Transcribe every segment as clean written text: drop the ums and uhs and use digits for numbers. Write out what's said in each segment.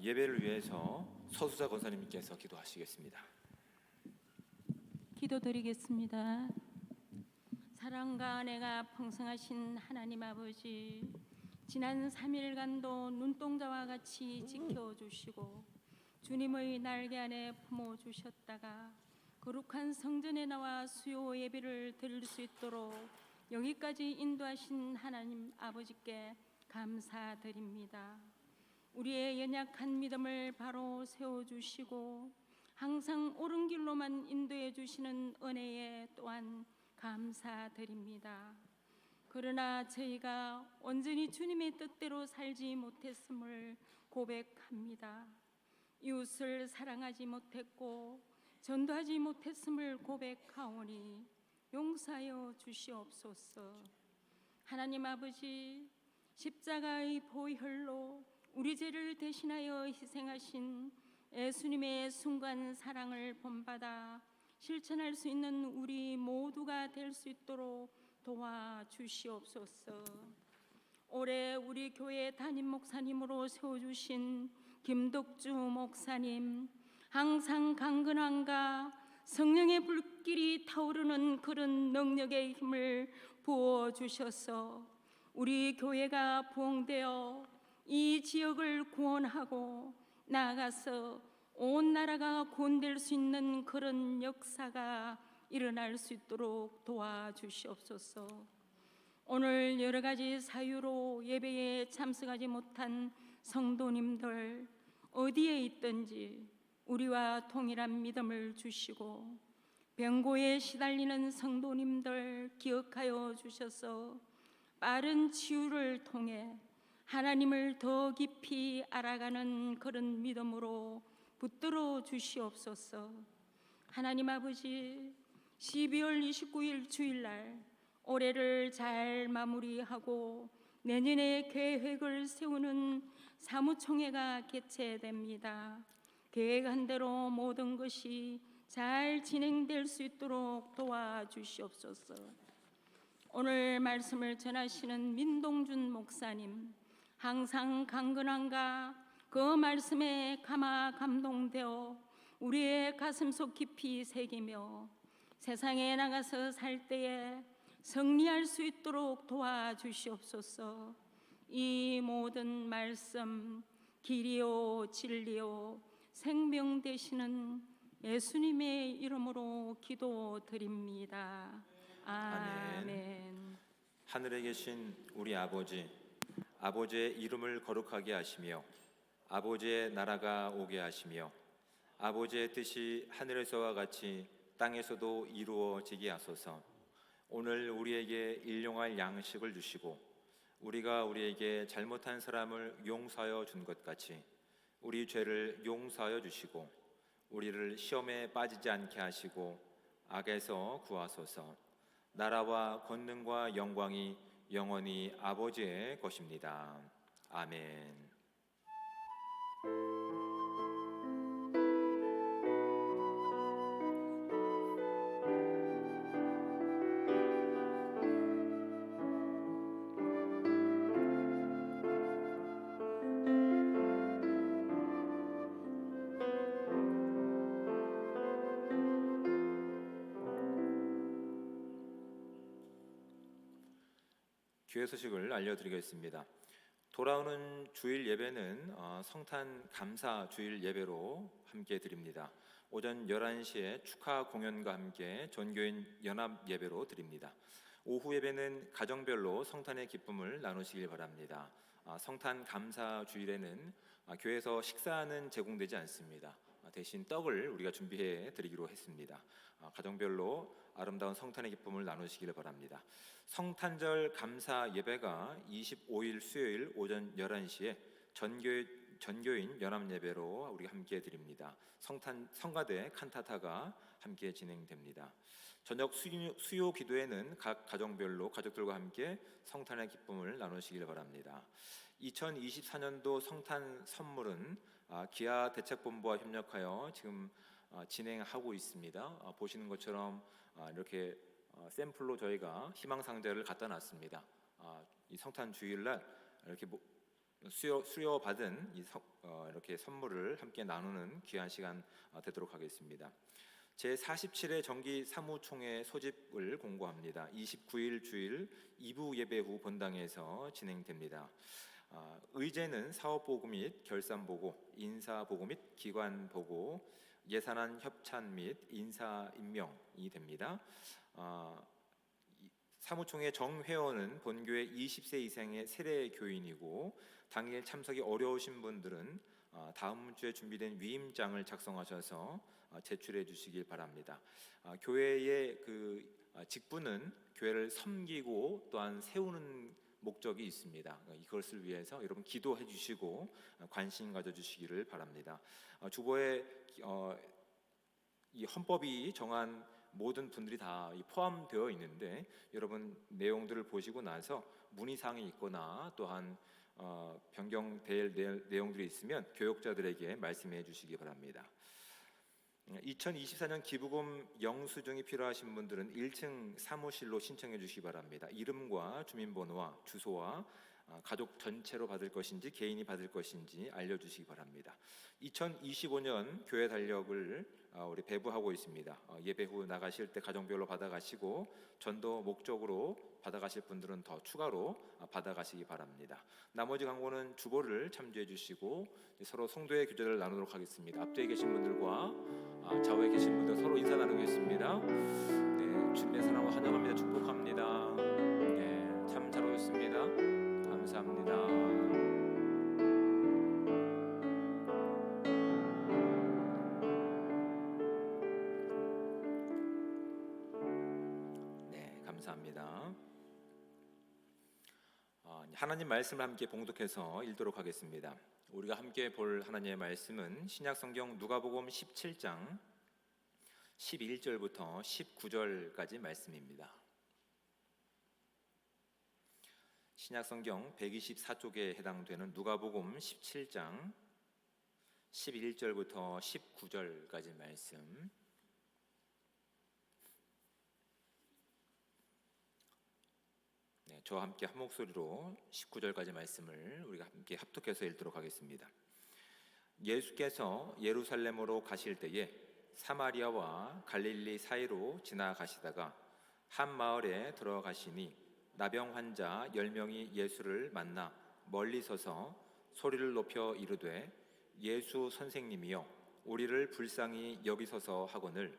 예배를 위해서 서수자 권사님께서 기도하시겠습니다. 기도드리겠습니다. 사랑과 은혜가 풍성하신 하나님 아버지, 지난 3일간도 눈동자와 같이 지켜주시고 주님의 날개 안에 품어주셨다가 거룩한 성전에 나와 수요 예배를 드릴 수 있도록 여기까지 인도하신 하나님 아버지께 감사드립니다. 우리의 연약한 믿음을 바로 세워주시고 항상 옳은 길로만 인도해 주시는 은혜에 또한 감사드립니다. 그러나 저희가 온전히 주님의 뜻대로 살지 못했음을 고백합니다. 이웃을 사랑하지 못했고 전도하지 못했음을 고백하오니 용서하여 주시옵소서. 하나님 아버지, 십자가의 보혈로 우리 죄를 대신하여 희생하신 예수님의 순간 사랑을 본받아 실천할 수 있는 우리 모두가 될 수 있도록 도와주시옵소서. 올해 우리 교회 담임 목사님으로 세워주신 김덕주 목사님, 항상 강건함과 성령의 불길이 타오르는 그런 능력의 힘을 부어주셔서 우리 교회가 부흥되어 이 지역을 구원하고 나아가서 온 나라가 구원될 수 있는 그런 역사가 일어날 수 있도록 도와주시옵소서. 오늘 여러 가지 사유로 예배에 참석하지 못한 성도님들 어디에 있든지 우리와 동일한 믿음을 주시고 병고에 시달리는 성도님들 기억하여 주셔서 빠른 치유를 통해 하나님을 더 깊이 알아가는 그런 믿음으로 붙들어 주시옵소서. 하나님 아버지, 12월 29일 주일날 올해를 잘 마무리하고 내년에 계획을 세우는 사무총회가 개최됩니다. 계획한 대로 모든 것이 잘 진행될 수 있도록 도와주시옵소서. 오늘 말씀을 전하시는 민동준 목사님, 항상 강건함과 그 말씀에 감동되어 우리의 가슴속 깊이 새기며 세상에 나가서 살 때에 승리할 수 있도록 도와주시옵소서. 이 모든 말씀 길이요 진리요 생명 되시는 예수님의 이름으로 기도드립니다. 아멘. 하늘에 계신 우리 아버지, 아버지의 이름을 거룩하게 하시며 아버지의 나라가 오게 하시며 아버지의 뜻이 하늘에서와 같이 땅에서도 이루어지게 하소서. 오늘 우리에게 일용할 양식을 주시고 우리가 우리에게 잘못한 사람을 용서하여 준 것 같이 우리 죄를 용서하여 주시고 우리를 시험에 빠지지 않게 하시고 악에서 구하소서. 나라와 권능과 영광이 영원히 아버지의 것입니다. 아멘. 교회 소식을 알려드리겠습니다. 돌아오는 주일 예배는 성탄 감사 주일 예배로 함께 드립니다. 오전 11시에 축하 공연과 함께 전교인 연합 예배로 드립니다. 오후 예배는 가정별로 성탄의 기쁨을 나누시길 바랍니다. 성탄 감사 주일에는 교회에서 식사는 제공되지 않습니다. 대신 떡을 우리가 준비해 드리기로 했습니다. 가정별로 아름다운 성탄의 기쁨을 나누시길 바랍니다. 성탄절 감사 예배가 25일 수요일 오전 11시에 전교인 연합 예배로 우리가 함께 드립니다. 성가대 칸타타가 함께 진행됩니다. 저녁 수요 기도에는 각 가정별로 가족들과 함께 성탄의 기쁨을 나누시길 바랍니다. 2024년도 성탄 선물은 기아 대책본부와 협력하여 지금 진행하고 있습니다. 보시는 것처럼 이렇게 샘플로 저희가 희망상자를 갖다 놨습니다. 이 성탄 주일날 이렇게 수여받은 이렇게 선물을 함께 나누는 귀한 시간 되도록 하겠습니다. 제47회 정기 사무총회 소집을 공고합니다. 29일 주일 2부 예배 후 본당에서 진행됩니다. 의제는 사업보고 및 결산보고, 인사보고 및 기관보고, 예산안 협찬 및 인사 임명이 됩니다. 사무총회 정회원은 본교회 20세 이상의 세례 교인이고, 당일 참석이 어려우신 분들은 다음 주에 준비된 위임장을 작성하셔서 제출해 주시길 바랍니다. 교회의 직분은 교회를 섬기고 또한 세우는 목적이 있습니다. 이것을 위해서 여러분 기도해 주시고 관심 가져 주시기를 바랍니다. 주보에 이 헌법이 정한 모든 분들이 다 포함되어 있는데, 여러분 내용들을 보시고 나서 문의사항이 있거나 또한 변경될 내용들이 있으면 교역자들에게 말씀해 주시기 바랍니다. 2024년 기부금 영수증이 필요하신 분들은 1층 사무실로 신청해 주시기 바랍니다. 이름과 주민번호와 주소와 가족 전체로 받을 것인지 개인이 받을 것인지 알려주시기 바랍니다. 2025년 교회 달력을 우리 배부하고 있습니다. 예배 후 나가실 때 가정별로 받아가시고, 전도 목적으로 받아가실 분들은 더 추가로 받아가시기 바랍니다. 나머지 광고는 주보를 참조해 주시고 서로 성도의 교제를 나누도록 하겠습니다. 앞뒤에 계신 분들과 좌우에 계신 분들 서로 인사 나누겠습니다. 네, 주님의 사랑을 환영합니다. 축복합니다. 네, 참 잘 오셨습니다. 감사합니다. 네, 감사합니다. 하나님 말씀을 함께 봉독해서 읽도록 하겠습니다. 우리가 함께 볼 하나님의 말씀은 신약성경 누가복음 17장 11절부터 19절까지 말씀입니다. 신약성경 124쪽에 해당되는 누가복음 17장 11절부터 19절까지 말씀. 네, 저와 함께 한 목소리로 19절까지 말씀을 우리가 함께 합독해서 읽도록 하겠습니다. 예수께서 예루살렘으로 가실 때에 사마리아와 갈릴리 사이로 지나가시다가 한 마을에 들어가시니 나병 환자 10명이 예수를 만나 멀리 서서 소리를 높여 이르되 예수 선생님이여 우리를 불쌍히 여기소서 하거늘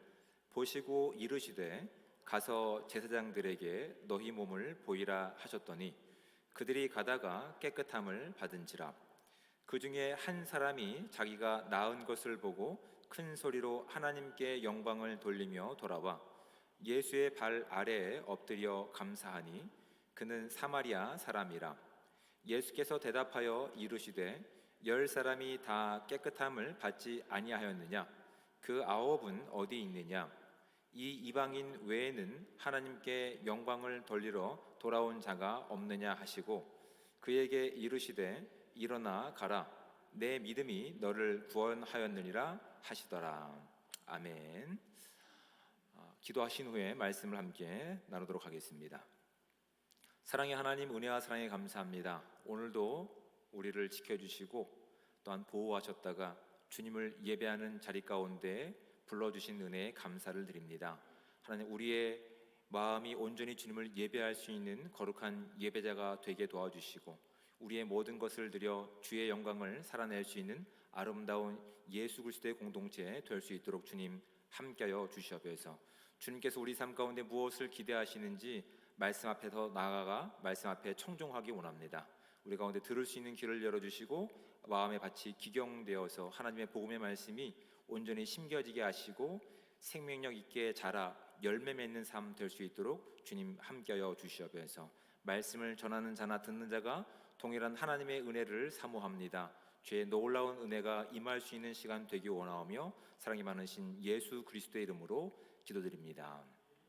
보시고 이르시되 가서 제사장들에게 너희 몸을 보이라 하셨더니 그들이 가다가 깨끗함을 받은지라. 그 중에 한 사람이 자기가 나은 것을 보고 큰 소리로 하나님께 영광을 돌리며 돌아와 예수의 발 아래에 엎드려 감사하니 그는 사마리아 사람이라. 예수께서 대답하여 이르시되 10사람이 다 깨끗함을 받지 아니하였느냐? 그 9은 어디 있느냐? 이 이방인 외에는 하나님께 영광을 돌리러 돌아온 자가 없느냐 하시고 그에게 이르시되 일어나 가라 내 믿음이 너를 구원하였느니라 하시더라. 아멘. 기도하신 후에 말씀을 함께 나누도록 하겠습니다. 사랑의 하나님, 은혜와 사랑에 감사합니다. 오늘도 우리를 지켜주시고 또한 보호하셨다가 주님을 예배하는 자리 가운데 불러주신 은혜에 감사를 드립니다. 하나님, 우리의 마음이 온전히 주님을 예배할 수 있는 거룩한 예배자가 되게 도와주시고 우리의 모든 것을 들여 주의 영광을 살아낼 수 있는 아름다운 예수 그리스도의 공동체 될 수 있도록 주님 함께하여 주시옵소서. 주님께서 우리 삶 가운데 무엇을 기대하시는지 말씀 앞에 더 나아가 말씀 앞에 청종하기 원합니다. 우리 가운데 들을 수 있는 길을 열어주시고 마음의 밭이 기경되어서 하나님의 복음의 말씀이 온전히 심겨지게 하시고 생명력 있게 자라 열매 맺는 삶 될 수 있도록 주님 함께하여 주시옵소서. 말씀을 전하는 자나 듣는 자가 동일한 하나님의 은혜를 사모합니다. 주의 놀라운 은혜가 임할 수 있는 시간 되기 원하오며 사랑이 많으신 예수 그리스도의 이름으로 기도드립니다.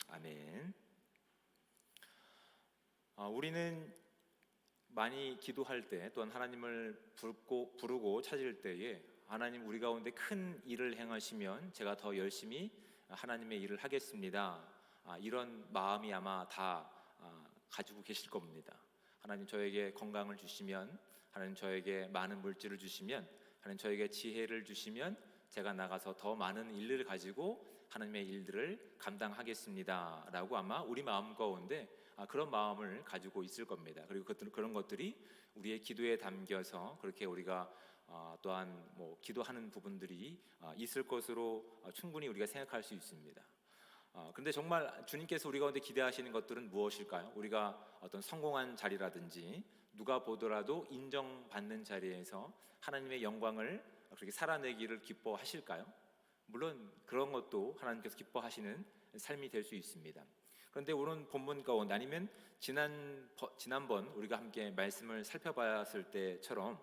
아멘. 우리는 많이 기도할 때 또한 하나님을 부르고 찾을 때에 하나님 우리 가운데 큰 일을 행하시면 제가 더 열심히 하나님의 일을 하겠습니다. 이런 마음이 아마 다 가지고 계실 겁니다. 하나님 저에게 건강을 주시면, 하나님 저에게 많은 물질을 주시면, 하나님 저에게 지혜를 주시면 제가 나가서 더 많은 일들을 가지고 하나님의 일들을 감당하겠습니다 라고 아마 우리 마음 가운데 그런 마음을 가지고 있을 겁니다. 그리고 그런 것들이 우리의 기도에 담겨서 그렇게 우리가 또한 기도하는 부분들이 있을 것으로 충분히 우리가 생각할 수 있습니다. 그런데 정말 주님께서 우리 가운데 기대하시는 것들은 무엇일까요? 우리가 어떤 성공한 자리라든지 누가 보더라도 인정받는 자리에서 하나님의 영광을 그렇게 살아내기를 기뻐하실까요? 물론 그런 것도 하나님께서 기뻐하시는 삶이 될 수 있습니다. 그런데 오늘 본문 가운데 아니면 지난번 우리가 함께 말씀을 살펴봤을 때처럼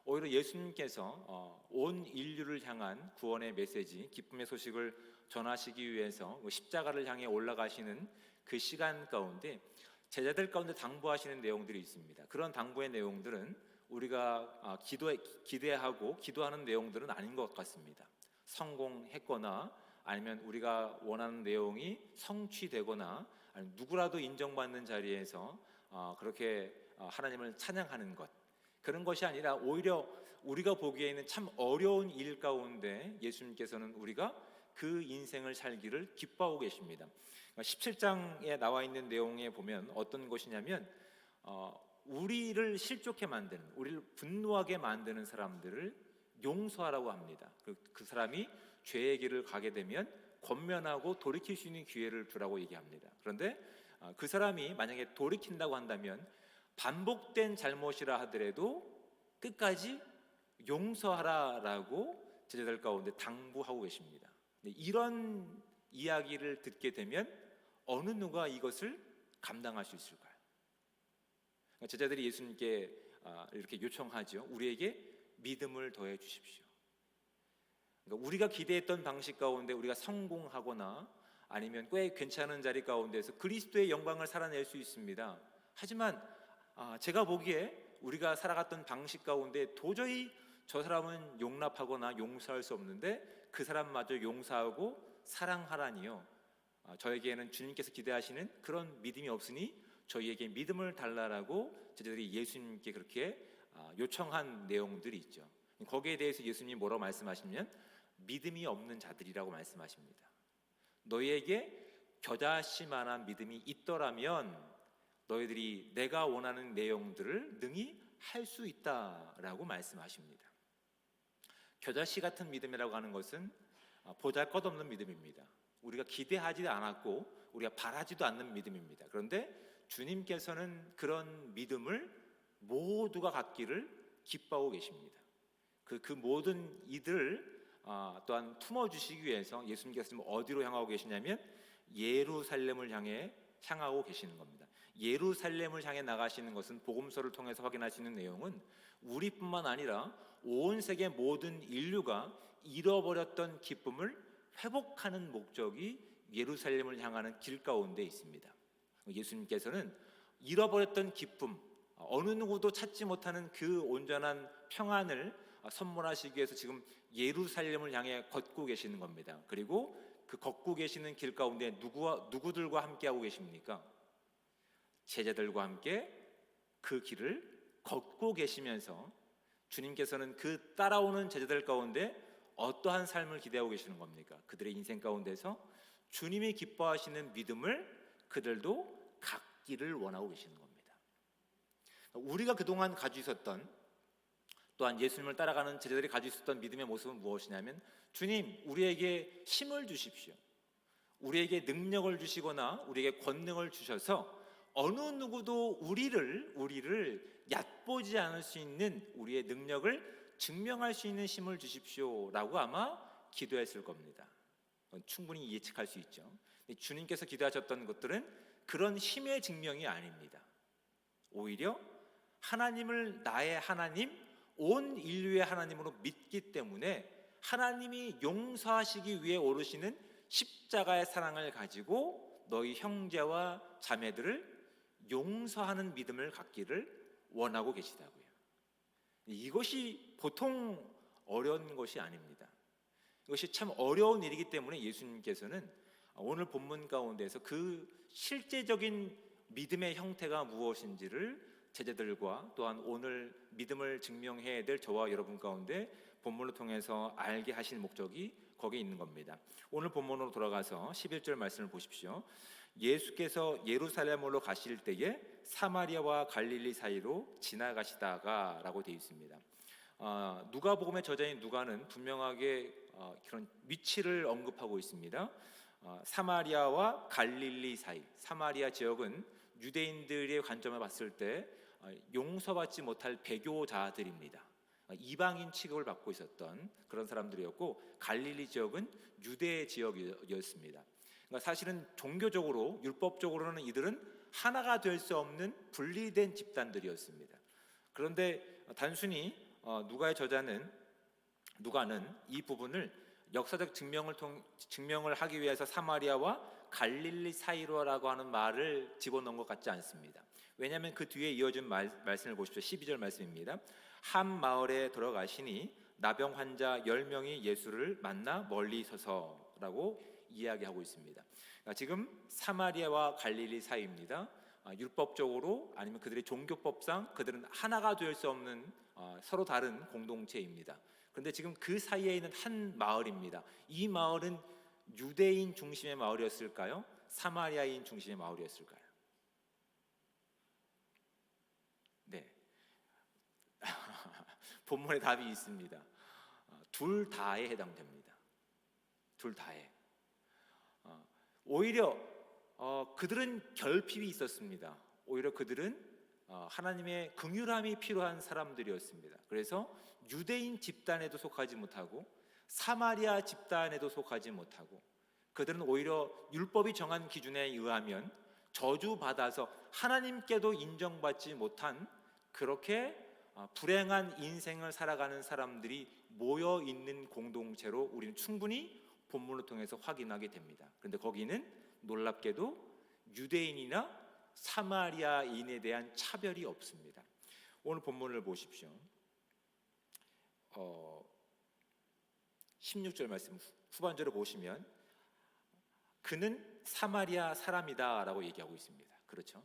오히려 예수님께서 온 인류를 향한 구원의 메시지, 기쁨의 소식을 전하시기 위해서 십자가를 향해 올라가시는 그 시간 가운데 제자들 가운데 당부하시는 내용들이 있습니다. 그런 당부의 내용들은 우리가 기대하고 기도하는 내용들은 아닌 것 같습니다. 성공했거나 아니면 우리가 원하는 내용이 성취되거나 아니면 누구라도 인정받는 자리에서 그렇게 하나님을 찬양하는 것, 그런 것이 아니라 오히려 우리가 보기에는 참 어려운 일 가운데 예수님께서는 우리가 그 인생을 살기를 기뻐하고 계십니다. 17장에 나와 있는 내용에 보면 어떤 것이냐면 우리를 실족해 만드는, 우리를 분노하게 만드는 사람들을 용서하라고 합니다. 그 사람이 죄의 길을 가게 되면 권면하고 돌이킬 수 있는 기회를 주라고 얘기합니다. 그런데 그 사람이 만약에 돌이킨다고 한다면 반복된 잘못이라 하더라도 끝까지 용서하라라고 제자들 가운데 당부하고 계십니다. 이런 이야기를 듣게 되면 어느 누가 이것을 감당할 수 있을까요? 제자들이 예수님께 이렇게 요청하죠. 우리에게 믿음을 더해 주십시오. 그러니까 우리가 기대했던 방식 가운데 우리가 성공하거나 아니면 꽤 괜찮은 자리 가운데서 그리스도의 영광을 살아낼 수 있습니다. 하지만 제가 보기에 우리가 살아갔던 방식 가운데 도저히 저 사람은 용납하거나 용서할 수 없는데 그 사람마저 용서하고 사랑하라니요, 저에게는 주님께서 기대하시는 그런 믿음이 없으니 저희에게 믿음을 달라라고 제자들이 예수님께 그렇게 요청한 내용들이 있죠. 거기에 대해서 예수님이 뭐라고 말씀하시면 믿음이 없는 자들이라고 말씀하십니다. 너희에게 겨자씨만한 믿음이 있더라면 너희들이 내가 원하는 내용들을 능히 할 수 있다라고 말씀하십니다. 겨자씨 같은 믿음이라고 하는 것은 보잘것없는 믿음입니다. 우리가 기대하지도 않았고 우리가 바라지도 않는 믿음입니다. 그런데 주님께서는 그런 믿음을 모두가 갖기를 기뻐하고 계십니다. 그 모든 이들을 또한 품어주시기 위해서 예수님께서 어디로 향하고 계시냐면 예루살렘을 향하고 계시는 겁니다. 예루살렘을 향해 나가시는 것은 복음서를 통해서 확인할 수 있는 내용은 우리뿐만 아니라 온 세계 모든 인류가 잃어버렸던 기쁨을 회복하는 목적이 예루살렘을 향하는 길 가운데 있습니다. 예수님께서는 잃어버렸던 기쁨, 어느 누구도 찾지 못하는 그 온전한 평안을 선물하시기 위해서 지금 예루살렘을 향해 걷고 계시는 겁니다. 그리고 그 걷고 계시는 길 가운데 누구들과 함께 하고 계십니까? 제자들과 함께 그 길을 걷고 계시면서 주님께서는 그 따라오는 제자들 가운데 어떠한 삶을 기대하고 계시는 겁니까? 그들의 인생 가운데서 주님이 기뻐하시는 믿음을 그들도 갖기를 원하고 계시는 겁니다. 우리가 그동안 가지고 있었던, 또한 예수님을 따라가는 제자들이 가지고 있었던 믿음의 모습은 무엇이냐면 주님, 우리에게 힘을 주십시오. 우리에게 능력을 주시거나 우리에게 권능을 주셔서 어느 누구도 우리를 얕보지 않을 수 있는 우리의 능력을 증명할 수 있는 힘을 주십시오라고 아마 기도했을 겁니다. 충분히 예측할 수 있죠. 주님께서 기도하셨던 것들은 그런 힘의 증명이 아닙니다. 오히려 하나님을 나의 하나님, 온 인류의 하나님으로 믿기 때문에 하나님이 용서하시기 위해 오르시는 십자가의 사랑을 가지고 너희 형제와 자매들을 용서하는 믿음을 갖기를 원하고 계시다고요. 이것이 보통 어려운 것이 아닙니다. 이것이 참 어려운 일이기 때문에 예수님께서는 오늘 본문 가운데서 그 실제적인 믿음의 형태가 무엇인지를 제자들과 또한 오늘 믿음을 증명해야 될 저와 여러분 가운데 본문을 통해서 알게 하신 목적이 거기에 있는 겁니다. 오늘 본문으로 돌아가서 11절 말씀을 보십시오. 예수께서 예루살렘으로 가실 때에 사마리아와 갈릴리 사이로 지나가시다가 라고 되어 있습니다. 누가복음의 저자인 누가는 분명하게 그런 위치를 언급하고 있습니다. 사마리아와 갈릴리 사이, 사마리아 지역은 유대인들의 관점을 봤을 때 용서받지 못할 배교자들입니다. 이방인 취급을 받고 있었던 그런 사람들이었고, 갈릴리 지역은 유대 지역이었습니다. 그러니까 사실은 종교적으로 율법적으로는 이들은 하나가 될 수 없는 분리된 집단들이었습니다. 그런데 단순히 누가는 이 부분을 역사적 증명을 하기 위해서 사마리아와 갈릴리 사이로라고 하는 말을 집어넣은 것 같지 않습니다. 왜냐하면 그 뒤에 이어진 말씀을 보십시오. 12절 말씀입니다. 한 마을에 들어가시니 나병 환자 10명이 예수를 만나 멀리 서서라고 이야기하고 있습니다. 그러니까 지금 사마리아와 갈릴리 사이입니다. 율법적으로 아니면 그들의 종교법상 그들은 하나가 될 수 없는 서로 다른 공동체입니다. 그런데 지금 그 사이에 있는 한 마을입니다. 이 마을은 유대인 중심의 마을이었을까요? 사마리아인 중심의 마을이었을까요? 네. 본문에 답이 있습니다. 둘 다에 해당됩니다. 둘 다에. 오히려 그들은 결핍이 있었습니다. 오히려 그들은 하나님의 긍휼함이 필요한 사람들이었습니다. 그래서 유대인 집단에도 속하지 못하고 사마리아 집단에도 속하지 못하고, 그들은 오히려 율법이 정한 기준에 의하면 저주받아서 하나님께도 인정받지 못한 그렇게 불행한 인생을 살아가는 사람들이 모여 있는 공동체로 우리는 충분히 본문을 통해서 확인하게 됩니다. 그런데 거기는 놀랍게도 유대인이나 사마리아인에 대한 차별이 없습니다. 오늘 본문을 보십시오. 16절 말씀 후반절을 보시면 그는 사마리아 사람이다 라고 얘기하고 있습니다. 그렇죠?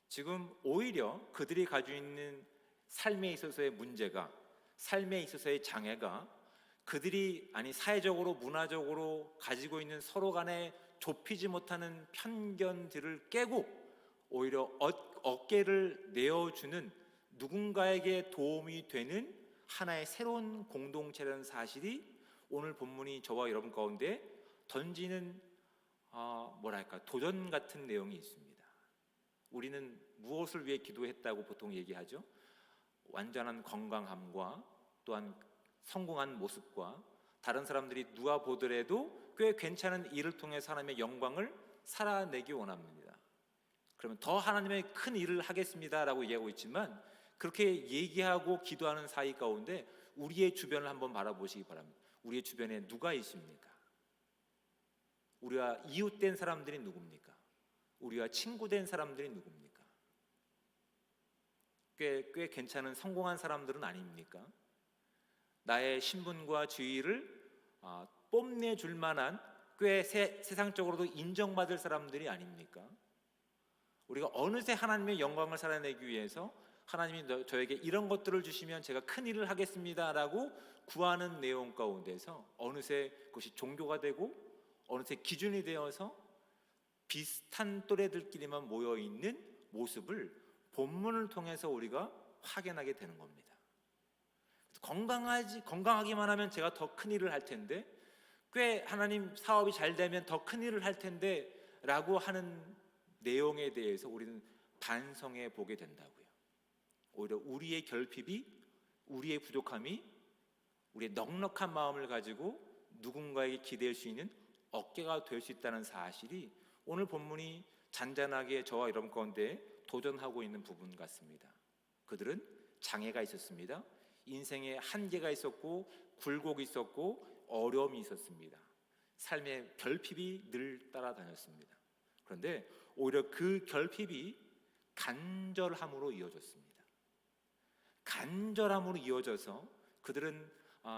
지금 오히려 그들이 가지고 있는 삶에 있어서의 문제가, 삶에 있어서의 장애가 그들이 사회적으로 문화적으로 가지고 있는 서로 간에 좁히지 못하는 편견들을 깨고 오히려 어깨를 내어주는, 누군가에게 도움이 되는 하나의 새로운 공동체라는 사실이 오늘 본문이 저와 여러분 가운데 던지는 도전 같은 내용이 있습니다. 우리는 무엇을 위해 기도했다고 보통 얘기하죠? 완전한 건강함과 또한 성공한 모습과 다른 사람들이 누가 보더라도 꽤 괜찮은 일을 통해서 하나님의 영광을 살아내기 원합니다. 그러면 더 하나님의 큰 일을 하겠습니다라고 얘기하고 있지만, 그렇게 얘기하고 기도하는 사이 가운데 우리의 주변을 한번 바라보시기 바랍니다. 우리의 주변에 누가 있습니까? 우리와 이웃된 사람들이 누굽니까? 우리와 친구된 사람들이 누굽니까? 꽤 괜찮은 성공한 사람들은 아닙니까? 나의 신분과 지위를 뽐내줄 만한 꽤 세상적으로도 인정받을 사람들이 아닙니까? 우리가 어느새 하나님의 영광을 살아내기 위해서 하나님이 저에게 이런 것들을 주시면 제가 큰 일을 하겠습니다라고 구하는 내용 가운데서 어느새 그것이 종교가 되고 어느새 기준이 되어서 비슷한 또래들끼리만 모여있는 모습을 본문을 통해서 우리가 확인하게 되는 겁니다. 건강하기만 하면 제가 더 큰 일을 할 텐데, 꽤 하나님 사업이 잘 되면 더 큰 일을 할 텐데 라고 하는 내용에 대해서 우리는 반성해 보게 된다고요. 오히려 우리의 결핍이, 우리의 부족함이 우리의 넉넉한 마음을 가지고 누군가에게 기댈 수 있는 어깨가 될 수 있다는 사실이 오늘 본문이 잔잔하게 저와 여러분 가운데 도전하고 있는 부분 같습니다. 그들은 장애가 있었습니다. 인생에 한계가 있었고 굴곡이 있었고 어려움이 있었습니다. 삶의 결핍이 늘 따라다녔습니다. 그런데 오히려 그 결핍이 간절함으로 이어졌습니다. 간절함으로 이어져서 그들은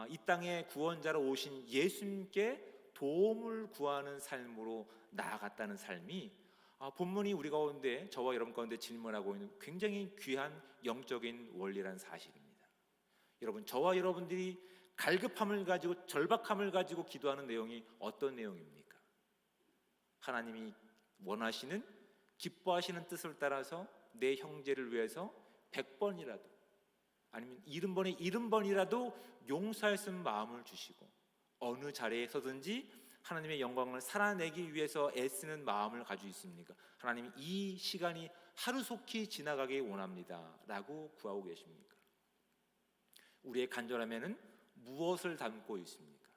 이 땅에 구원자로 오신 예수님께 도움을 구하는 삶으로 나아갔다는 삶이 본문이 우리 가운데, 저와 여러분 가운데 질문하고 있는 굉장히 귀한 영적인 원리라는 사실입니다. 여러분, 저와 여러분들이 갈급함을 가지고, 절박함을 가지고 기도하는 내용이 어떤 내용입니까? 하나님이 원하시는, 기뻐하시는 뜻을 따라서 내 형제를 위해서 100번이라도, 아니면 70번에 70번이라도 용서할 수 있는 마음을 주시고, 어느 자리에 서든지 하나님의 영광을 살아내기 위해서 애쓰는 마음을 가지고 있습니까? 하나님이 이 시간이 하루속히 지나가길 원합니다 라고 구하고 계십니까? 우리의 간절함에는 무엇을 담고 있습니까?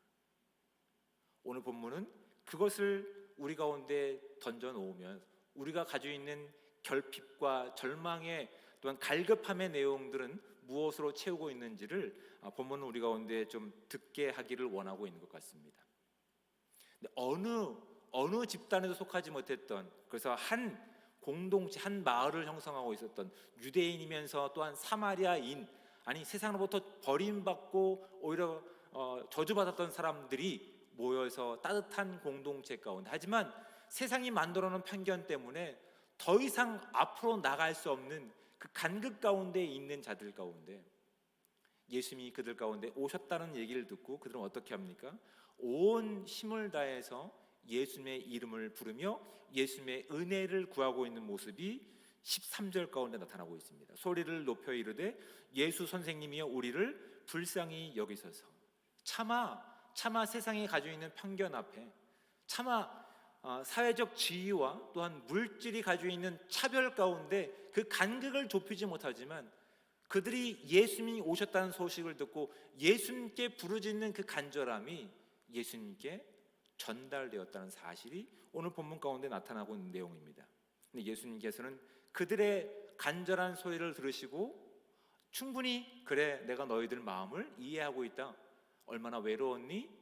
오늘 본문은 그것을 우리 가운데 던져놓으면 우리가 가지고 있는 결핍과 절망의, 또한 갈급함의 내용들은 무엇으로 채우고 있는지를 본문은 우리 가운데 좀 듣게 하기를 원하고 있는 것 같습니다. 근데 어느 집단에도 속하지 못했던, 그래서 한 공동체, 한 마을을 형성하고 있었던 유대인이면서 또한 사마리아인, 아니 세상으로부터 버림받고 오히려 저주받았던 사람들이 모여서 따뜻한 공동체 가운데, 하지만 세상이 만들어 놓은 편견 때문에 더 이상 앞으로 나갈 수 없는 그 간극 가운데 있는 자들 가운데 예수님이 그들 가운데 오셨다는 얘기를 듣고 그들은 어떻게 합니까? 온 힘을 다해서 예수님의 이름을 부르며 예수님의 은혜를 구하고 있는 모습이 13절 가운데 나타나고 있습니다. 소리를 높여 이르되 예수 선생님이여 우리를 불쌍히 여기소서. 차마 세상이 가지고 있는 편견 앞에, 차마 사회적 지위와 또한 물질이 가지고 있는 차별 가운데 그 간극을 좁히지 못하지만 그들이 예수님이 오셨다는 소식을 듣고 예수님께 부르짖는 그 간절함이 예수님께 전달되었다는 사실이 오늘 본문 가운데 나타나고 있는 내용입니다. 근데 예수님께서는 그들의 간절한 소리를 들으시고 충분히 그래, 내가 너희들 마음을 이해하고 있다, 얼마나 외로웠니?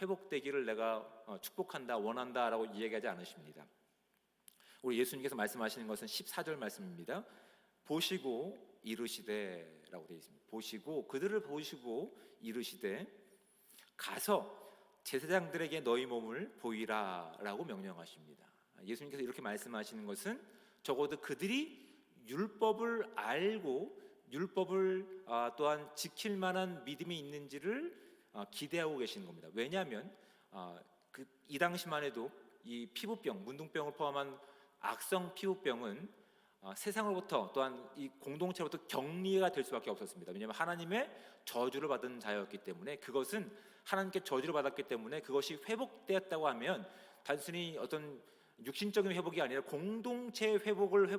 회복되기를 내가 축복한다, 원한다 라고 이야기하지 않으십니다. 우리 예수님께서 말씀하시는 것은 14절 말씀입니다. 보시고 이르시되 라고 되어 있습니다. 보시고, 그들을 보시고 이르시되 가서 제사장들에게 너희 몸을 보이라 라고 명령하십니다. 예수님께서 이렇게 말씀하시는 것은 적어도 그들이 율법을 알고 율법을 또한 지킬 만한 믿음이 있는지를 기대하고 계시는 겁니다. 왜냐하면 이 당시만 해도 이 피부병, 문둥병을 포함한 악성 피부병은 세상으로부터 또한 이 공동체로부터 격리가 될 수밖에 없었습니다. 왜냐하면 하나님의 저주를 받은 자였기 때문에, 그것은 하나님께 저주를 받았기 때문에 그것이 회복되었다고 하면 단순히 어떤 육신적인 회복이 아니라 공동체의 회복을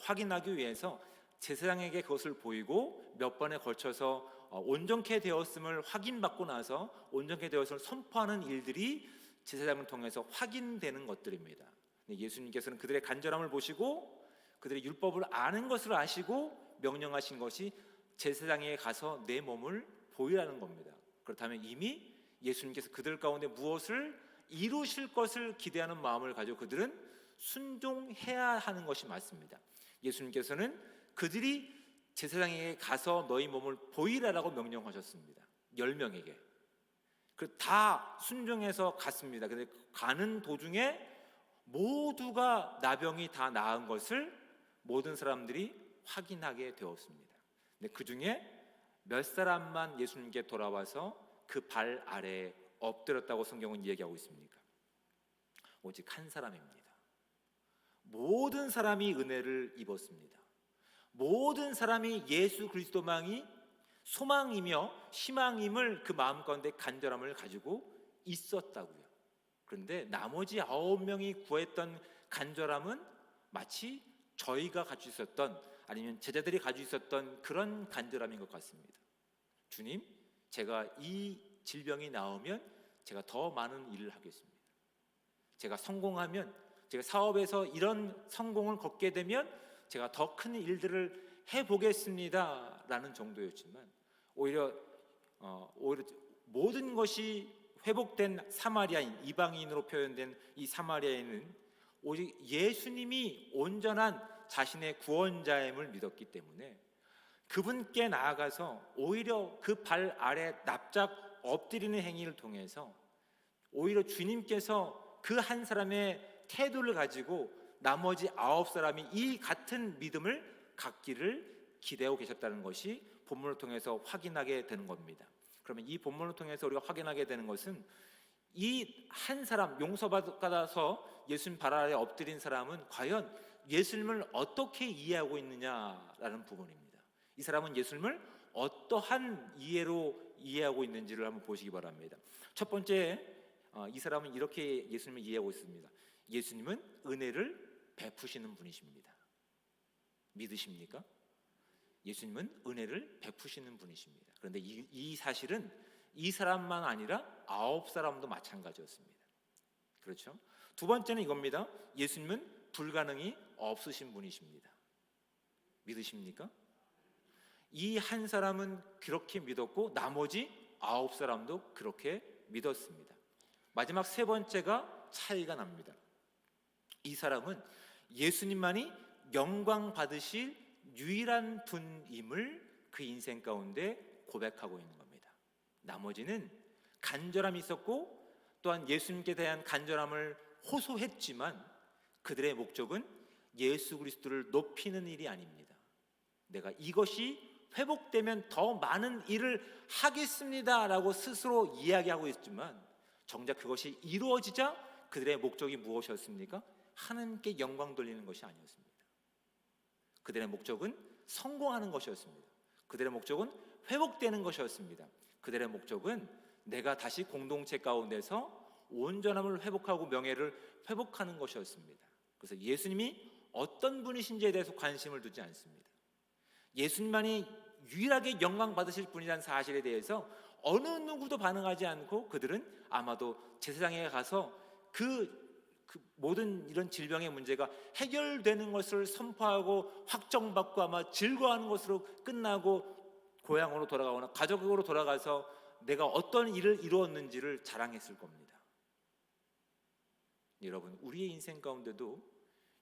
확인하기 위해서 제사장에게 그것을 보이고 몇 번에 걸쳐서 온전케 되었음을 확인받고 나서 온전케 되었음을 선포하는 일들이 제사장을 통해서 확인되는 것들입니다. 예수님께서는 그들의 간절함을 보시고 그들의 율법을 아는 것을 아시고 명령하신 것이 제사장에게 가서 내 몸을 보이라는 겁니다. 그렇다면 이미 예수님께서 그들 가운데 무엇을 이루실 것을 기대하는 마음을 가지고 그들은 순종해야 하는 것이 맞습니다. 예수님께서는 그들이 제사장에게 가서 너희 몸을 보이라라고 명령하셨습니다. 10명에게. 다 순종해서 갔습니다. 근데 가는 도중에 모두가 나병이 다 나은 것을 모든 사람들이 확인하게 되었습니다. 근데 그 중에 몇 사람만 예수님께 돌아와서 그 발 아래에 엎드렸다고 성경은 얘기하고 있습니까? 오직 한 사람입니다. 모든 사람이 은혜를 입었습니다. 모든 사람이 예수 그리스도만이 소망이며 희망임을 그 마음 가운데 간절함을 가지고 있었다고요. 그런데 나머지 9명이 구했던 간절함은 마치 저희가 가지고 있었던, 아니면 제자들이 가지고 있었던 그런 간절함인 것 같습니다. 주님, 제가 이 질병이 나오면 제가 더 많은 일을 하겠습니다. 제가 성공하면, 제가 사업에서 이런 성공을 거두게 되면 제가 더 큰 일들을 해보겠습니다 라는 정도였지만, 오히려 모든 것이 회복된 사마리아인, 이방인으로 표현된 이 사마리아인은 오직 예수님이 온전한 자신의 구원자임을 믿었기 때문에 그분께 나아가서 오히려 그 발 아래 납작 엎드리는 행위를 통해서 오히려 주님께서 그 한 사람의 태도를 가지고 나머지 9사람이 이 같은 믿음을 갖기를 기대하고 계셨다는 것이 본문을 통해서 확인하게 되는 겁니다. 그러면 이 본문을 통해서 우리가 확인하게 되는 것은 이 한 사람, 용서받아서 예수님 발 아래 엎드린 사람은 과연 예수님을 어떻게 이해하고 있느냐라는 부분입니다. 이 사람은 예수님을 어떠한 이해로 이해하고 있는지를 한번 보시기 바랍니다. 첫 번째, 이 사람은 이렇게 예수님을 이해하고 있습니다. 예수님은 은혜를 베푸시는 분이십니다. 믿으십니까? 예수님은 은혜를 베푸시는 분이십니다. 그런데 이 사실은 이 사람만 아니라 9사람도 마찬가지였습니다. 그렇죠? 두 번째는 이겁니다. 예수님은 불가능이 없으신 분이십니다. 믿으십니까? 이 한 사람은 그렇게 믿었고 나머지 9사람도 그렇게 믿었습니다. 마지막 세 번째가 차이가 납니다. 이 사람은 예수님만이 영광 받으실 유일한 분임을 그 인생 가운데 고백하고 있는 겁니다. 나머지는 간절함이 있었고 또한 예수님께 대한 간절함을 호소했지만 그들의 목적은 예수 그리스도를 높이는 일이 아닙니다. 내가 이것이 회복되면 더 많은 일을 하겠습니다라고 스스로 이야기하고 있지만 정작 그것이 이루어지자 그들의 목적이 무엇이었습니까? 하나님께 영광 돌리는 것이 아니었습니다. 그들의 목적은 성공하는 것이었습니다. 그들의 목적은 회복되는 것이었습니다. 그들의 목적은 내가 다시 공동체 가운데서 온전함을 회복하고 명예를 회복하는 것이었습니다. 그래서 예수님이 어떤 분이신지에 대해서 관심을 두지 않습니다. 예수님만이 유일하게 영광 받으실 분이라는 사실에 대해서 어느 누구도 반응하지 않고 그들은 아마도 제사장에 가서 그 모든 이런 질병의 문제가 해결되는 것을 선포하고 확정받고 아마 즐거워하는 것으로 끝나고 고향으로 돌아가거나 가족으로 돌아가서 내가 어떤 일을 이루었는지를 자랑했을 겁니다. 여러분, 우리의 인생 가운데도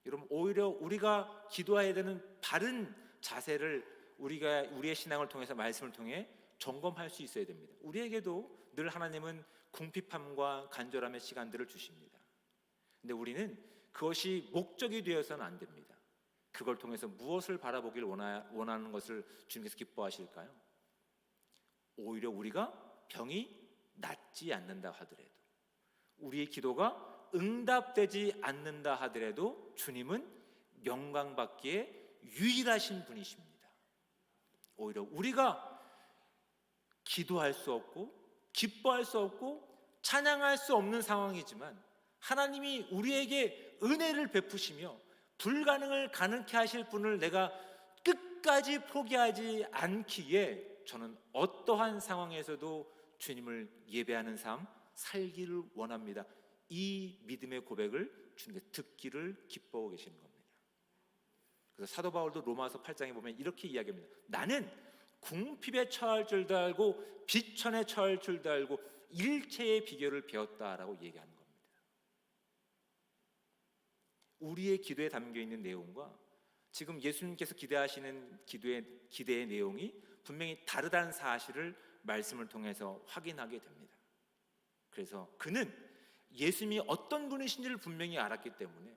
여러분 오히려 우리가 기도해야 되는 바른 자세를 우리의 신앙을 통해서 말씀을 통해 점검할 수 있어야 됩니다. 우리에게도 늘 하나님은 궁핍함과 간절함의 시간들을 주십니다. 근데 우리는 그것이 목적이 되어서는 안 됩니다. 그걸 통해서 무엇을 바라보길 원하는 것을 주님께서 기뻐하실까요? 오히려 우리가 병이 낫지 않는다 하더라도, 우리의 기도가 응답되지 않는다 하더라도 주님은 영광받기에 유일하신 분이십니다. 오히려 우리가 기도할 수 없고 기뻐할 수 없고 찬양할 수 없는 상황이지만 하나님이 우리에게 은혜를 베푸시며 불가능을 가능케 하실 분을 내가 끝까지 포기하지 않기에 저는 어떠한 상황에서도 주님을 예배하는 삶 살기를 원합니다. 이 믿음의 고백을 주님께 듣기를 기뻐하고 계시는 겁니다. 그래서 사도 바울도 로마서 8장에 보면 이렇게 이야기합니다. 나는 궁핍에 처할 줄도 알고 비천에 처할 줄도 알고 일체의 비결을 배웠다라고 얘기하는 겁니다. 우리의 기도에 담겨있는 내용과 지금 예수님께서 기대하시는 기대의 내용이 분명히 다르다는 사실을 말씀을 통해서 확인하게 됩니다. 그래서 그는 예수님이 어떤 분이신지를 분명히 알았기 때문에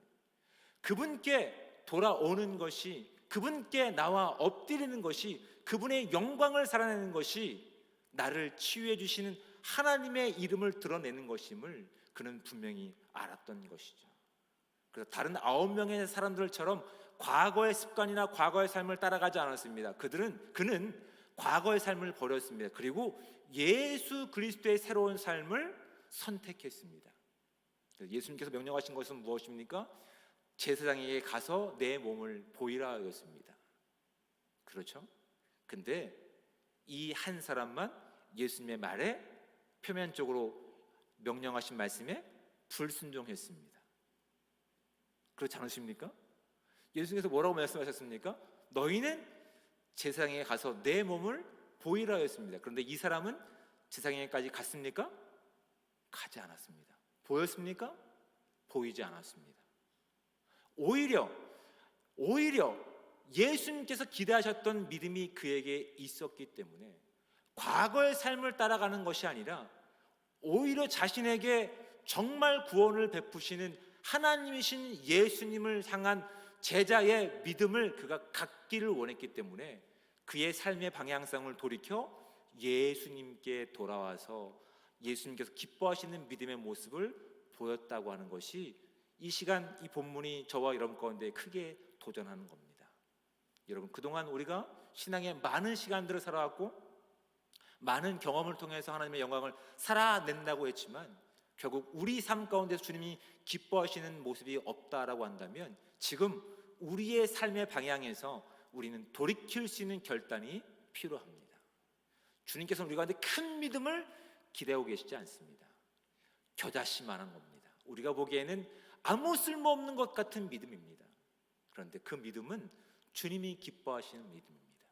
그분께 돌아오는 것이, 그분께 나와 엎드리는 것이, 그분의 영광을 살아내는 것이 나를 치유해 주시는 하나님의 이름을 드러내는 것임을 그는 분명히 알았던 것이죠. 그래서 다른 9명의 사람들처럼 과거의 습관이나 과거의 삶을 따라가지 않았습니다. 그는 과거의 삶을 버렸습니다. 그리고 예수 그리스도의 새로운 삶을 선택했습니다. 예수님께서 명령하신 것은 무엇입니까? 제사장에게 가서 내 몸을 보이라 하였습니다. 그렇죠? 근데 이 한 사람만 예수님의 말에 표면적으로 명령하신 말씀에 불순종했습니다. 그렇지 않으십니까? 예수님께서 뭐라고 말씀하셨습니까? 너희는 제사장에게 가서 내 몸을 보이라 하였습니다. 그런데 이 사람은 제사장에게까지 갔습니까? 가지 않았습니다. 보였습니까? 보이지 않았습니다. 오히려 예수님께서 기대하셨던 믿음이 그에게 있었기 때문에 과거의 삶을 따라가는 것이 아니라 오히려 자신에게 정말 구원을 베푸시는 하나님이신 예수님을 향한 제자의 믿음을 그가 갖기를 원했기 때문에 그의 삶의 방향성을 돌이켜 예수님께 돌아와서 예수님께서 기뻐하시는 믿음의 모습을 보였다고 하는 것이 이 시간 이 본문이 저와 여러분 가운데 크게 도전하는 겁니다. 여러분, 그동안 우리가 신앙의 많은 시간들을 살아왔고 많은 경험을 통해서 하나님의 영광을 살아낸다고 했지만 결국 우리 삶 가운데서 주님이 기뻐하시는 모습이 없다라고 한다면 지금 우리의 삶의 방향에서 우리는 돌이킬 수 있는 결단이 필요합니다. 주님께서는 우리 가운데 큰 믿음을 기대하고 계시지 않습니다. 겨자씨만한 겁니다. 우리가 보기에는 아무 쓸모없는 것 같은 믿음입니다. 그런데 그 믿음은 주님이 기뻐하시는 믿음입니다.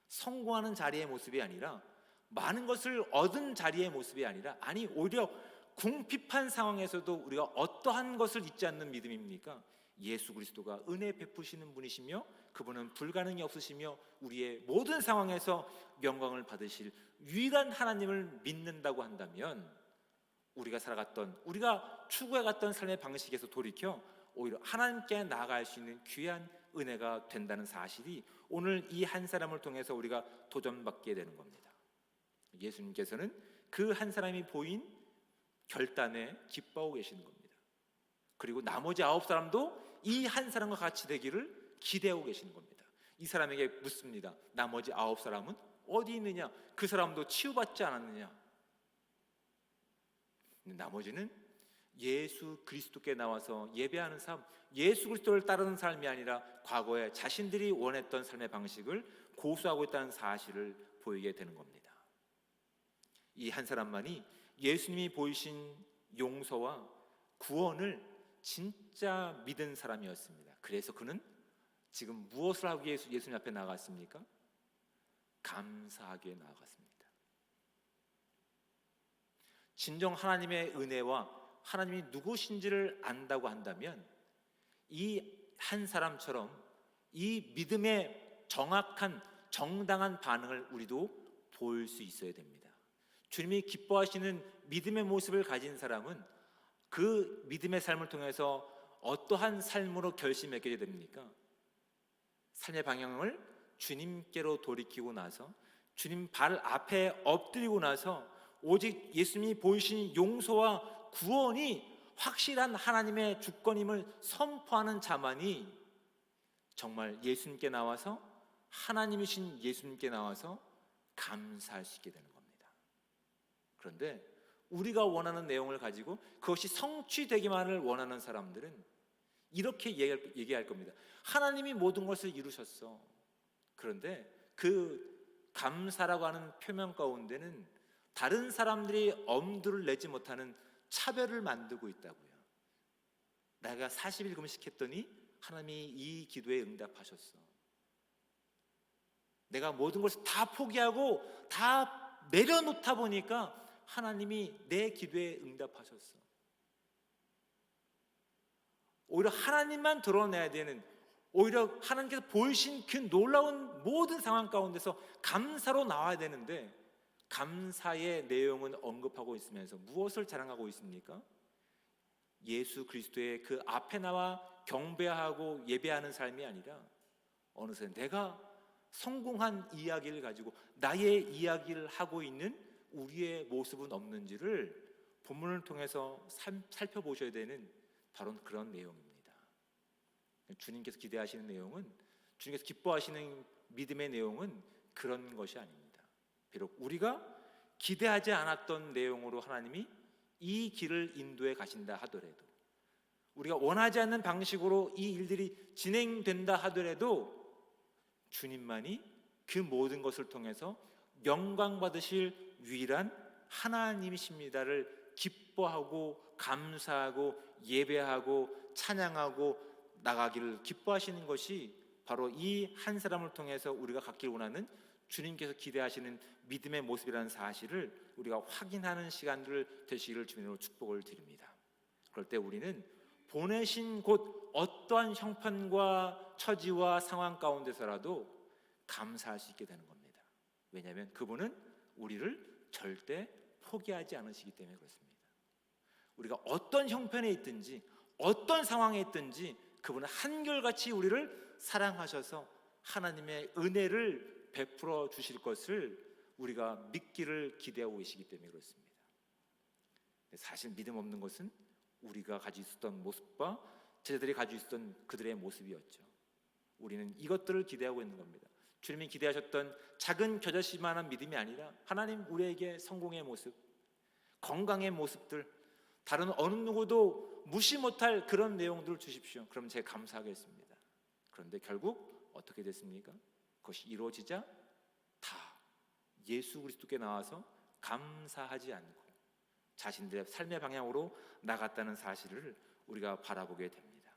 성공하는 자리의 모습이 아니라, 많은 것을 얻은 자리의 모습이 아니라, 아니 오히려 궁핍한 상황에서도 우리가 어떠한 것을 잊지 않는 믿음입니까? 예수 그리스도가 은혜 베푸시는 분이시며 그분은 불가능이 없으시며 우리의 모든 상황에서 영광을 받으실 유일한 하나님을 믿는다고 한다면 우리가 살아갔던, 우리가 추구해갔던 삶의 방식에서 돌이켜 오히려 하나님께 나아갈 수 있는 귀한 은혜가 된다는 사실이 오늘 이 한 사람을 통해서 우리가 도전받게 되는 겁니다. 예수님께서는 그 한 사람이 보인 결단에 기뻐하고 계시는 겁니다. 그리고 나머지 9사람도 이 한 사람과 같이 되기를 기대하고 계시는 겁니다. 이 사람에게 묻습니다. 나머지 9사람은 어디 있느냐? 그 사람도 치유받지 않았느냐? 나머지는 예수 그리스도께 나와서 예배하는 삶, 예수 그리스도를 따르는 삶이 아니라 과거에 자신들이 원했던 삶의 방식을 고수하고 있다는 사실을 보이게 되는 겁니다. 이 한 사람만이 예수님이 보이신 용서와 구원을 진짜 믿은 사람이었습니다. 그래서 그는 지금 무엇을 하기 위해서 예수님 앞에 나갔습니까? 감사하게 나아갔습니다. 진정 하나님의 은혜와 하나님이 누구신지를 안다고 한다면 이 한 사람처럼 이 믿음의 정확한 정당한 반응을 우리도 보일 수 있어야 됩니다. 주님이 기뻐하시는 믿음의 모습을 가진 사람은 그 믿음의 삶을 통해서 어떠한 삶으로 결심하게 됩니까? 삶의 방향을 주님께로 돌이키고 나서 주님 발 앞에 엎드리고 나서 오직 예수님이 보이신 용서와 구원이 확실한 하나님의 주권임을 선포하는 자만이 정말 예수님께 나와서, 하나님이신 예수님께 나와서 감사할 수 있게 되는 겁니다. 그런데 우리가 원하는 내용을 가지고 그것이 성취되기만을 원하는 사람들은 이렇게 얘기할 겁니다. 하나님이 모든 것을 이루셨어. 그런데 그 감사라고 하는 표명 가운데는 다른 사람들이 엄두를 내지 못하는 차별을 만들고 있다고요. 내가 40일 금식했더니 하나님이 이 기도에 응답하셨어. 내가 모든 것을 다 포기하고 다 내려놓다 보니까 하나님이 내 기도에 응답하셨어. 오히려 하나님만 드러내야 되는, 오히려 하나님께서 보이신 그 놀라운 모든 상황 가운데서 감사로 나와야 되는데 감사의 내용은 언급하고 있으면서 무엇을 자랑하고 있습니까? 예수 그리스도의 그 앞에 나와 경배하고 예배하는 삶이 아니라 어느새 내가 성공한 이야기를 가지고 나의 이야기를 하고 있는 우리의 모습은 없는지를 본문을 통해서 살펴보셔야 되는 바로 그런 내용입니다. 주님께서 기대하시는 내용은, 주님께서 기뻐하시는 믿음의 내용은 그런 것이 아닙니다. 비록 우리가 기대하지 않았던 내용으로 하나님이 이 길을 인도해 가신다 하더라도, 우리가 원하지 않는 방식으로 이 일들이 진행된다 하더라도 주님만이 그 모든 것을 통해서 영광 받으실 유일한 하나님이십니다를 기뻐하고 감사하고 예배하고 찬양하고 나가기를 기뻐하시는 것이 바로 이 한 사람을 통해서 우리가 갖길 원하는 주님께서 기대하시는 믿음의 모습이라는 사실을 우리가 확인하는 시간들 되시기를 주님으로 축복을 드립니다. 그럴 때 우리는 보내신 곳 어떠한 형편과 처지와 상황 가운데서라도 감사할 수 있게 되는 겁니다. 왜냐하면 그분은 우리를 절대 포기하지 않으시기 때문에 그렇습니다. 우리가 어떤 형편에 있든지 어떤 상황에 있든지 그분은 한결같이 우리를 사랑하셔서 하나님의 은혜를 베풀어 주실 것을 우리가 믿기를 기대하고 계시기 때문에 그렇습니다. 사실 믿음 없는 것은 우리가 가지고 있었던 모습과 제자들이 가지고 있었던 그들의 모습이었죠. 우리는 이것들을 기대하고 있는 겁니다. 주님이 기대하셨던 작은 겨자씨만한 믿음이 아니라 하나님 우리에게 성공의 모습, 건강의 모습들, 다른 어느 누구도 무시 못할 그런 내용들을 주십시오. 그럼 제가 감사하겠습니다. 그런데 결국 어떻게 됐습니까? 그것이 이루어지자 다 예수 그리스도께 나와서 감사하지 않고 자신들의 삶의 방향으로 나갔다는 사실을 우리가 바라보게 됩니다.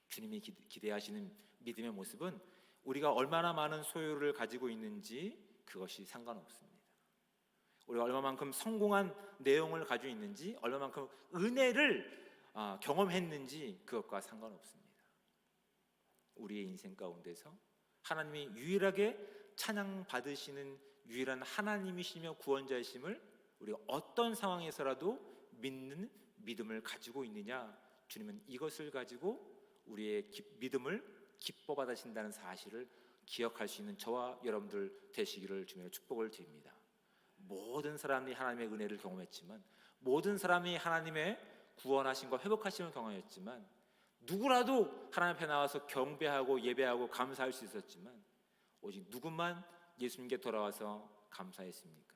주님이 기대하시는 믿음의 모습은 우리가 얼마나 많은 소유를 가지고 있는지 그것이 상관없습니다. 우리가 얼마만큼 성공한 내용을 가지고 있는지, 얼마만큼 은혜를 경험했는지 그것과 상관없습니다. 우리의 인생 가운데서 하나님이 유일하게 찬양 받으시는 유일한 하나님이시며 구원자이심을 우리가 어떤 상황에서라도 믿는 믿음을 가지고 있느냐, 주님은 이것을 가지고 우리의 믿음을 기뻐 받으신다는 사실을 기억할 수 있는 저와 여러분들 되시기를 주님의 축복을 드립니다. 모든 사람이 하나님의 은혜를 경험했지만, 모든 사람이 하나님의 구원하심과 회복하심을 경험했지만, 누구라도 하나님 앞에 나와서 경배하고 예배하고 감사할 수 있었지만 오직 누구만 예수님께 돌아와서 감사했습니까?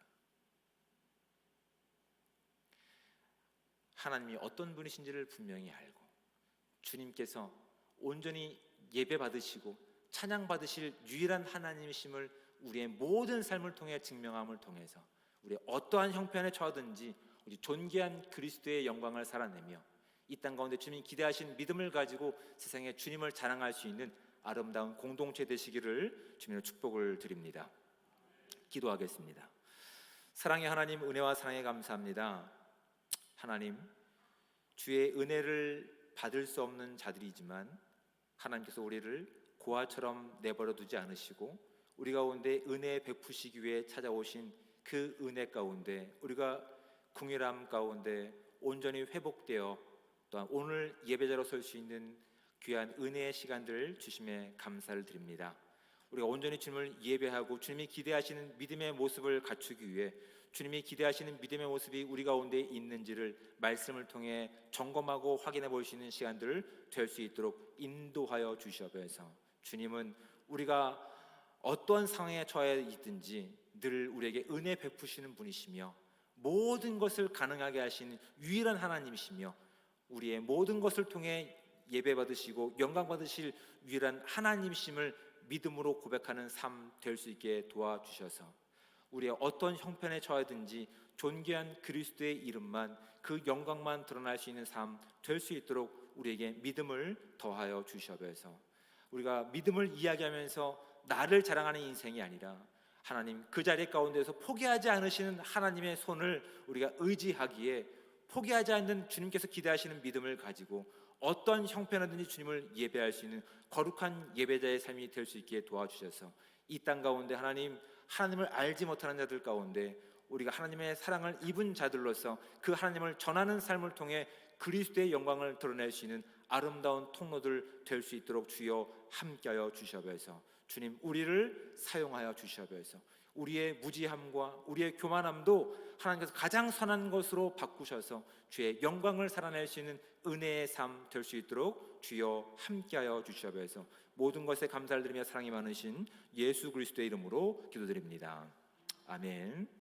하나님이 어떤 분이신지를 분명히 알고 주님께서 온전히 예배 받으시고 찬양 받으실 유일한 하나님이심을 우리의 모든 삶을 통해 증명함을 통해서 우리 어떠한 형편에 처하든지 존귀한 그리스도의 영광을 살아내며 이 땅 가운데 주님이 기대하신 믿음을 가지고 세상에 주님을 자랑할 수 있는 아름다운 공동체 되시기를 주님의 축복을 드립니다. 기도하겠습니다. 사랑의 하나님, 은혜와 사랑에 감사합니다. 하나님, 주의 은혜를 받을 수 없는 자들이지만 하나님께서 우리를 고아처럼 내버려 두지 않으시고 우리 가운데 은혜 베푸시기 위해 찾아오신 그 은혜 가운데 우리가 궁일함 가운데 온전히 회복되어 또한 오늘 예배자로 설 수 있는 귀한 은혜의 시간들을 주심에 감사를 드립니다. 우리가 온전히 주님을 예배하고 주님이 기대하시는 믿음의 모습을 갖추기 위해 주님이 기대하시는 믿음의 모습이 우리 가운데 있는지를 말씀을 통해 점검하고 확인해 볼 수 있는 시간들을 될 수 있도록 인도하여 주시옵소서. 주님은 우리가 어떠한 상황에 처해 있든지 늘 우리에게 은혜 베푸시는 분이시며 모든 것을 가능하게 하신 유일한 하나님이시며 우리의 모든 것을 통해 예배 받으시고 영광 받으실 유일한 하나님이심을 믿음으로 고백하는 삶 될 수 있게 도와주셔서 우리의 어떤 형편에 처하든지 존귀한 그리스도의 이름만 그 영광만 드러날 수 있는 삶 될 수 있도록 우리에게 믿음을 더하여 주시옵소서. 우리가 믿음을 이야기하면서 나를 자랑하는 인생이 아니라 하나님 그 자리 가운데서 포기하지 않으시는 하나님의 손을 우리가 의지하기에 포기하지 않는 주님께서 기대하시는 믿음을 가지고 어떤 형편이든지 주님을 예배할 수 있는 거룩한 예배자의 삶이 될 수 있게 도와주셔서 이 땅 가운데 하나님을 알지 못하는 자들 가운데 우리가 하나님의 사랑을 입은 자들로서 그 하나님을 전하는 삶을 통해 그리스도의 영광을 드러낼 수 있는 아름다운 통로들 될 수 있도록 주여 함께하여 주시옵소서. 주님 우리를 사용하여 주시옵소서. 우리의 무지함과 우리의 교만함도 하나님께서 가장 선한 것으로 바꾸셔서 주의 영광을 살아낼 수 있는 은혜의 삶 될 수 있도록 주여 함께하여 주시옵소서. 모든 것에 감사를 드리며 사랑이 많으신 예수 그리스도의 이름으로 기도드립니다. 아멘.